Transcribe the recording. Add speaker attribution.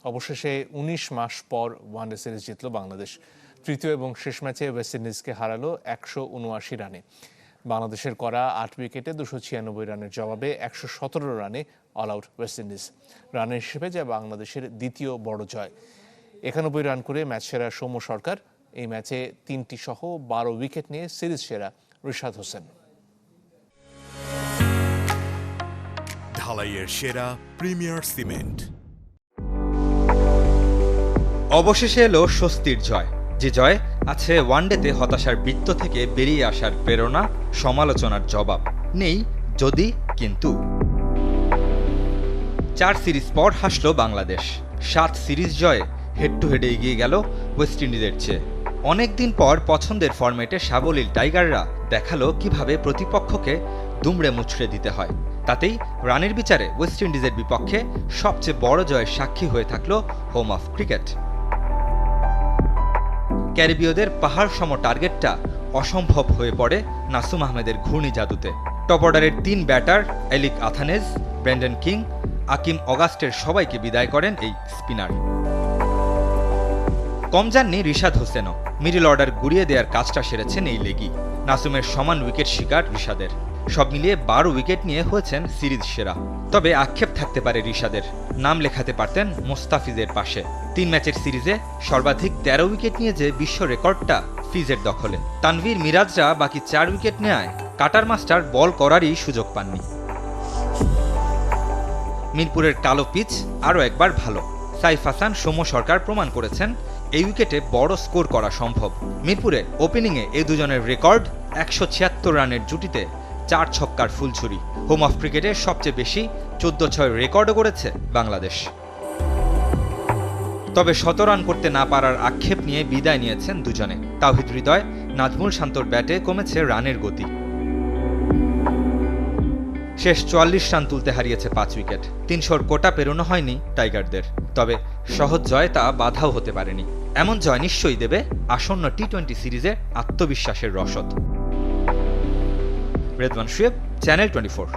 Speaker 1: অবশেষে ১৯ মাস পর one day series জিতল বাংলাদেশ। তৃতীয় এবং শেষ ম্যাচে ওয়েস্ট ইন্ডিজকে হারালো ১৭৯ রানে। বাংলাদেশের করা ৮ উইকেটে ২৯৬ রানের জবাবে ১১৭ রানে অল আউট ওয়েস্ট ইন্ডিজ। রানের হিসেবে যা বাংলাদেশের দ্বিতীয় বড় জয়। ৯১ রান করে ম্যাচ সেরা সৌম্য সরকার। এই ম্যাচে ৩টি সহ ১২ উইকেট নিয়ে সিরিজ সেরা রিশাদ হোসেন।
Speaker 2: ঢালাইয়ের সেরা প্রিমিয়ার সিমেন্ট।
Speaker 3: অবশেষে এলো স্বস্তির জয়, যে জয় আছে ওয়ানডেতে হতাশার বৃত্ত থেকে বেরিয়ে আসার প্রেরণা, সমালোচনার জবাব নেই যদি কিন্তু। ৪ সিরিজ পর হাসল বাংলাদেশ। ৭ সিরিজ জয়ে হেড টু হেডে এগিয়ে গেল ওয়েস্ট ইন্ডিজের চেয়ে। অনেকদিন পর পছন্দের ফরম্যাটে সাবলীল টাইগাররা দেখালো কিভাবে প্রতিপক্ষকে দুমড়ে মুচড়ে দিতে হয়। তাতেই রানের বিচারে ওয়েস্ট ইন্ডিজের বিপক্ষে সবচেয়ে বড় জয়ের সাক্ষী হয়ে থাকল হোম অফ ক্রিকেট। ক্যারিবীয়দের পাহাড় সম টার্গেটটা অসম্ভব হয়ে পড়ে নাসুম আহমেদের ঘূর্ণি জাদুতে। টপ অর্ডারের ৩ ব্যাটার এলিক আথানেজ, ব্রেন্ডন কিং, আকিম অগাস্টের সবাইকে বিদায় করেন এই স্পিনার। কম যাননি রিশাদ হোসেনও। মিডল অর্ডার গুড়িয়ে দেওয়ার কাজটা সেরেছেন এই লেগি। নাসুমের সমান উইকেট শিকার রিশাদের। সব মিলিয়ে ১২ উইকেট নিয়ে হয়েছেন সিরিজ সেরা। তবে আক্ষেপ থাকতে পারে রিশাদের, নাম লেখাতে পারতেন মোস্তাফিজের পাশে। ৩ ম্যাচের সিরিজে সর্বাধিক ১৩ উইকেট নিয়ে যে বিশ্ব রেকর্ডটা ফিজের দখলে। তানভীর মিরাজরা বাকি ৪ উইকেট নেয় কাটার মাস্টার বল করারই সুযোগ পাননি। মিরপুরের কালো পিচ আরও একবার ভালো। সাইফ হাসান, সৌম্য সরকার প্রমাণ করেছেন এই উইকেটে বড় স্কোর করা সম্ভব। মিরপুরে ওপেনিংয়ে এই দুজনের রেকর্ড ১৭৬ রানের জুটিতে ৪ ছক্কার ফুলছুরি। হোম অফ ক্রিকেটে সবচেয়ে বেশি ১৪-৬ রেকর্ডও করেছে বাংলাদেশ। তবে ১৭ রান করতে না পারার আক্ষেপ নিয়ে বিদায় নিয়েছেন দুজনে। তাওহিদ হৃদয়, নাজমুল শান্তর ব্যাটে কমেছে রানের গতি। শেষ ৪৪ রান তুলতে হারিয়েছে ৫ উইকেট। ৩০০-র কোটা পেরোনো হয়নি টাইগারদের। তবে সহজ জয় তা বাধাও হতে পারেনি। এমন জয় নিশ্চয়ই দেবে আসন্ন টি-২০ সিরিজে আত্মবিশ্বাসের রসদ। রেদওয়ান শুয়েব, চ্যানেল 24।